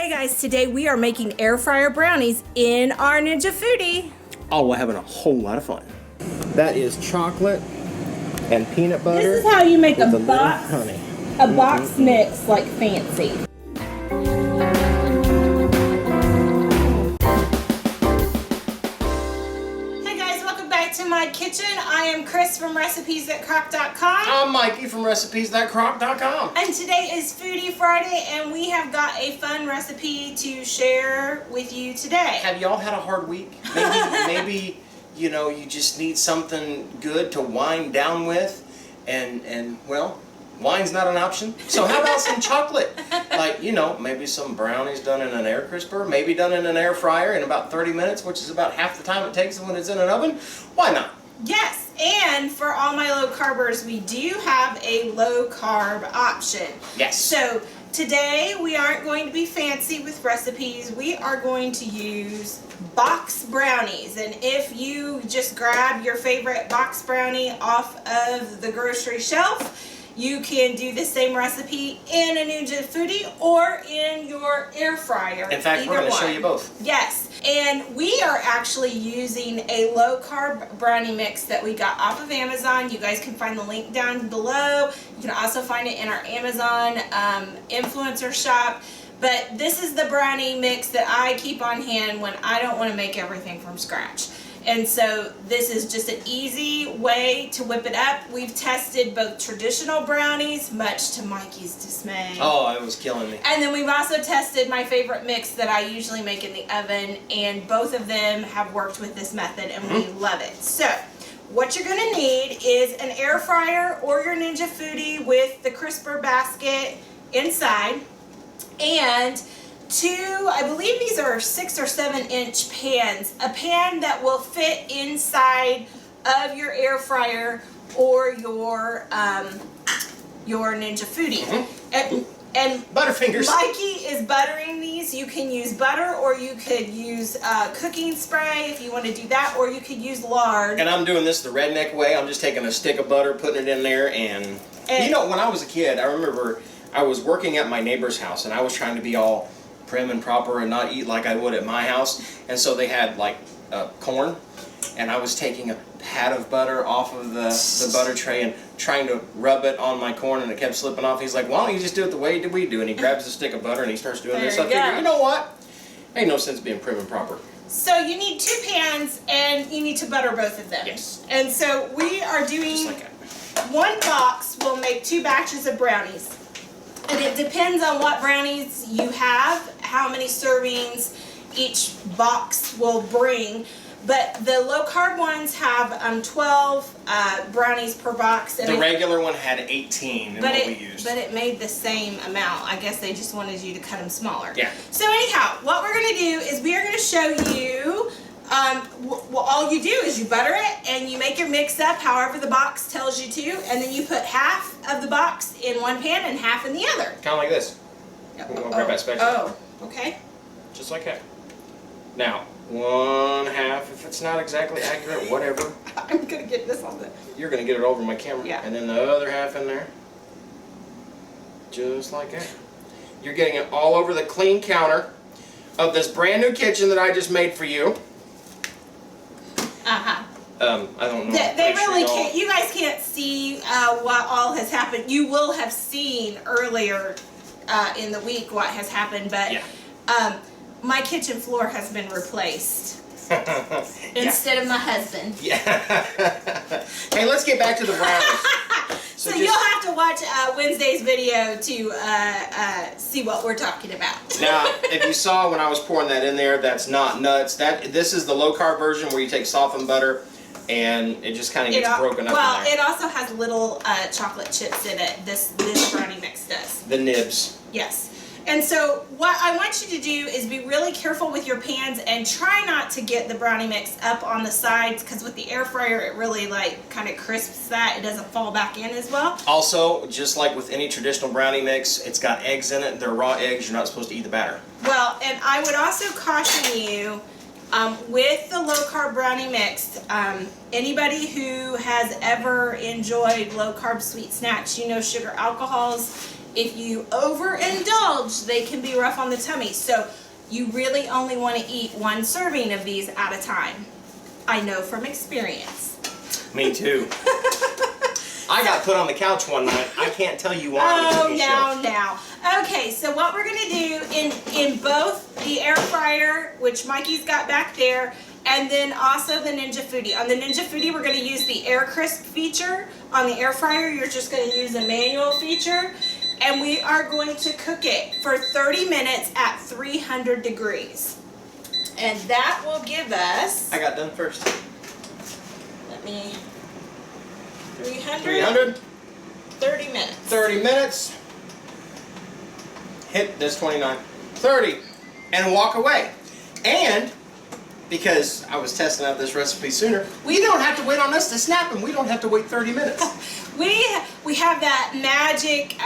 Hey guys, today we are making air fryer brownies in our Ninja Foodi. Oh, we're having a whole lot of fun. That is chocolate and peanut butter. This is how you make a box mix like fancy. Hey guys, welcome back to my kitchen. I am Cris from ReaderRecipes.crock.com. I'm Mikey from ReaderRecipes.crock.com. And today is Foodie Friday, and we have got a fun recipe to share with you today. Have y'all had a hard week? Maybe you know, you just need something good to wind down with, and well, wine's not an option. So how about some chocolate? Like, you know, maybe some brownies done in an air crisper, maybe done in an air fryer in about 30 minutes, which is about half the time it takes when it's in an oven. Why not? Yes, and for all my low carbers, we do have a low carb option. Yes. So today we aren't going to be fancy with recipes. We are going to use box brownies, and if you just grab your favorite box brownie off of the grocery shelf, you can do the same recipe in a Ninja Foodi or in your air fryer. In fact, we're going to show you both. Yes, and we are actually using a low carb brownie mix that we got off of Amazon. You guys can find the link down below. You can also find it in our Amazon influencer shop. But this is the brownie mix that I keep on hand when I don't want to make everything from scratch. And so this is just an easy way to whip it up. We've tested both traditional brownies, much to Mikey's dismay. Oh, it was killing me. And then we've also tested my favorite mix that I usually make in the oven, and both of them have worked with this method, and we love it. So what you're going to need is an air fryer or your Ninja Foodi with the crisper basket inside, and two, I believe these are 6 or 7 inch pans. A pan that will fit inside of your air fryer or your Ninja Foodi. And Butterfingers. Mikey is buttering these. You can use butter, or you could use cooking spray if you want to do that, or you could use lard. And I'm doing this the redneck way. I'm just taking a stick of butter, putting it in there, and you know, when I was a kid, I remember I was working at my neighbor's house, and I was trying to be all prim and proper and not eat like I would at my house, and so they had like corn, and I was taking a pat of butter off of the butter tray and trying to rub it on my corn, and it kept slipping off. He's like, why don't you just do it the way we do? And he grabs a stick of butter and he starts doing this. I figure, you know what? Ain't no sense being prim and proper. So you need 2 pans, and you need to butter both of them. Yes. And so we are doing one box will make 2 batches of brownies. And it depends on what brownies you have, how many servings each box will bring. But the low carb ones have 12 brownies per box. And the regular one had 18 in what we used. But it made the same amount. I guess they just wanted you to cut them smaller. Yeah. So anyhow, what we're going to do is we are going to show you, all you do is you butter it and you make your mix up however the box tells you to, and then you put half of the box in one pan and half in the other. Kind of like this. We'll grab that spatula. Oh, okay. Just like that. Now, 1/2, if it's not exactly accurate, whatever. I'm going to get this on the... You're going to get it over my camera. Yeah. And then the other half in there. Just like that. You're getting it all over the clean counter of this brand new kitchen that I just made for you. Uh-huh. I don't know. They really can't. You guys can't see what all has happened. You will have seen earlier in the week what has happened, but yeah. My kitchen floor has been replaced instead of my husband. Yeah. Hey, let's get back to the brownies. So you'll have to watch Wednesday's video to see what we're talking about. Now, if you saw when I was pouring that in there, that's not nuts. This is the low carb version where you take softened butter and it just kind of gets broken up. Well, in there. it also has little chocolate chips in it. This brownie mix does. The nibs. Yes. And so what I want you to do is be really careful with your pans and try not to get the brownie mix up on the sides, because with the air fryer it really like kind of crisps that. It doesn't fall back in as well. Also, just like with any traditional brownie mix, it's got eggs in it. They're raw eggs. You're not supposed to eat the batter. Well, and I would also caution you with the low carb brownie mix, anybody who has ever enjoyed low carb sweet snacks, you know sugar alcohols If you overindulge, they can be rough on the tummy. So you really only want to eat 1 serving of these at a time. I know from experience. Me too. I got put on the couch one night. I can't tell you why. Oh, now. Okay, so what we're going to do in both the air fryer, which Mikey's got back there, and then also the Ninja Foodi. On the Ninja Foodi, we're going to use the air crisp feature. On the air fryer, you're just going to use the manual feature. And we are going to cook it for 30 minutes at 300 degrees. And that will give us... I got done first. Let me... 300? 300? 30 minutes. 30 minutes. Hit this 29. 30. And walk away. And... because I was testing out this recipe sooner, we don't have to wait on us to snap them. We don't have to wait 30 minutes. We have that magic,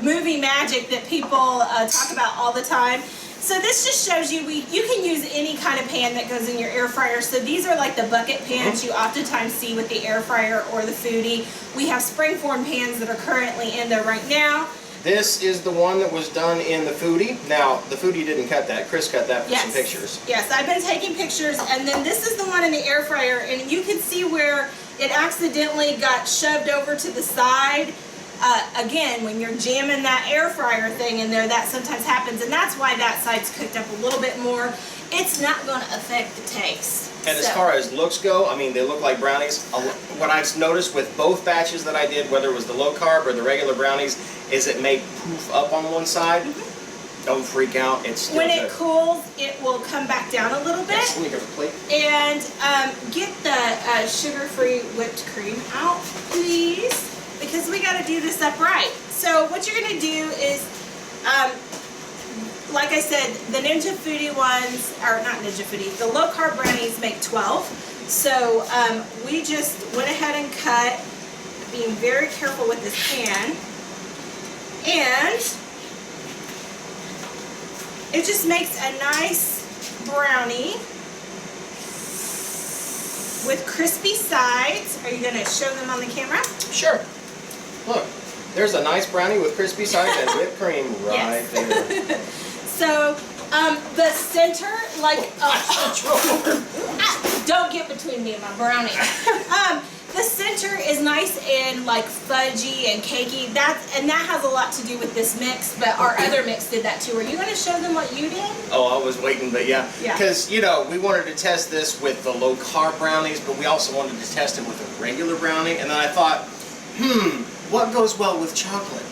movie magic that people talk about all the time. So this just shows you you can use any kind of pan that goes in your air fryer. So these are like the bucket pans you oftentimes see with the air fryer or the foodi. We have springform pans that are currently in there right now. This is the one that was done in the foodi. Now, the foodi didn't cut that. Cris cut that for some pictures. Yes, I've been taking pictures, and then this is the one in the air fryer, and you can see where it accidentally got shoved over to the side. Again, when you're jamming that air fryer thing in there, that sometimes happens, and that's why that side's cooked up a little bit more. It's not going to affect the taste. And as far as looks go, I mean, they look like brownies. What I've noticed with both batches that I did, whether it was the low carb or the regular brownies, is it may poof up on one side. Don't freak out. It's still when good. it cools, it will come back down a little bit. Yes, let me get a plate. And get the sugar-free whipped cream out, please, because we got to do this up right. So what you're going to do is, like I said, the Ninja Foodi ones, or not Ninja Foodi, the low carb brownies make 12. So we just went ahead and cut, being very careful with this pan. And it just makes a nice brownie with crispy sides. Are you going to show them on the camera? Sure. Look, there's a nice brownie with crispy sides and whipped cream right there. So, the center, like... don't get between me and my brownie. The center is nice and like fudgy and cakey. That has a lot to do with this mix, but our other mix did that too. Are you going to show them what you did? Oh, I was waiting, but yeah. Because, you know, we wanted to test this with the low carb brownies, but we also wanted to test it with a regular brownie. And then I thought, what goes well with chocolate?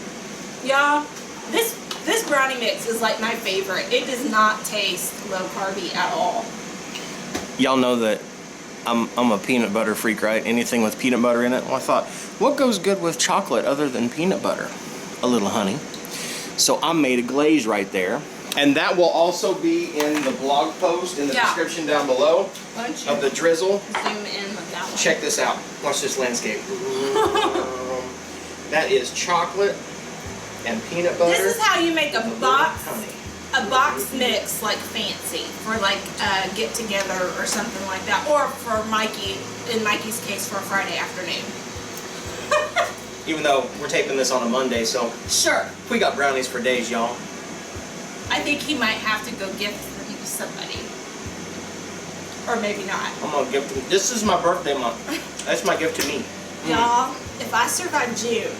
Y'all, this brownie mix is like my favorite. It does not taste low carby at all. Y'all know that I'm a peanut butter freak, right? Anything with peanut butter in it. Well, I thought, what goes good with chocolate other than peanut butter? A little honey. So I made a glaze right there. And that will also be in the blog post in the description down below of the drizzle. Zoom in with that one. Check this out. Watch this landscape. That is chocolate and peanut butter. This is how you make a box mix, like fancy, for like a get together or something like that, or for Mikey, in Mikey's case, for a Friday afternoon. Even though we're taping this on a Monday, so sure, we got brownies for days, y'all. I think he might have to go gift them to somebody, or maybe not. I'm gonna gift them. This is my birthday month. That's my gift to me. Y'all, if I survive June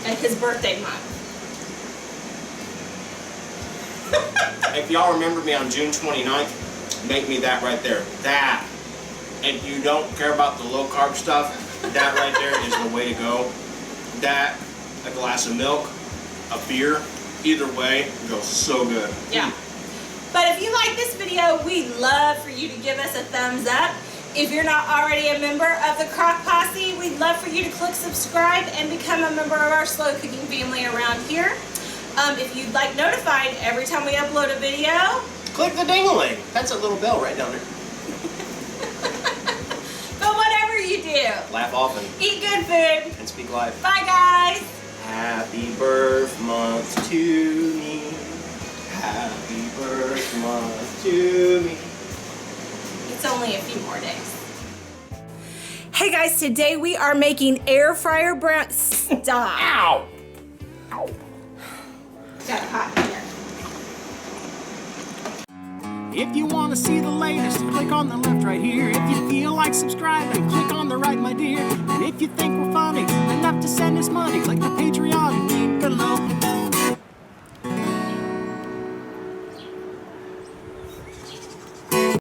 and his birthday month. If y'all remember me on June 29th, make me that right there. That. If you don't care about the low carb stuff, that right there is the way to go. That, a glass of milk, a beer, either way, goes so good. Yeah. But if you like this video, we'd love for you to give us a thumbs up. If you're not already a member of the Crock Posse, we'd love for you to click subscribe and become a member of our slow cooking family around here. If you'd like notified every time we upload a video, click the ding-a-ling. That's a little bell right down there. But whatever you do, laugh often, eat good food, and speak life. Bye, guys. Happy birth month to me. Happy birth month to me. It's only a few more days. Hey guys, today we are making air fryer brownies. Stop. Ow. Ow. Got hot in here. If you want to see the latest, click on the left right here. If you feel like subscribing, click on the right, my dear. And if you think we're funny enough to send us money, click the Patreon link below.